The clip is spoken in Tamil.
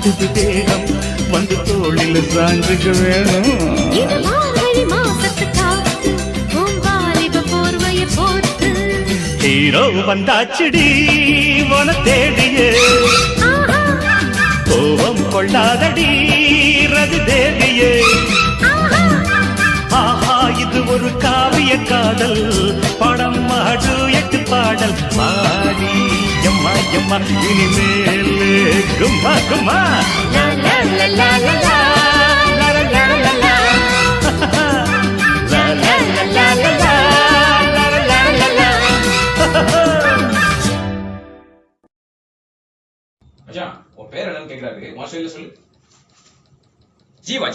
ஆடுது தேகம் வந்து தோளில் சாஞ்சுக்க வேணும். ஹீரோ வந்தாச்சுடி உன தேடியே, கோபம் கொள்ளாதடி ரதி தேவியே. ஆஹா இது ஒரு காவிய காதல் படம் மாடு 8 பாடல் பாடி எம்மா எம்மா இனிமேலே கும்மா கும்மா மச்சான் உன் பேர் என்னன்னு கேக்குறாரு. சொல்லு. ஜீவா.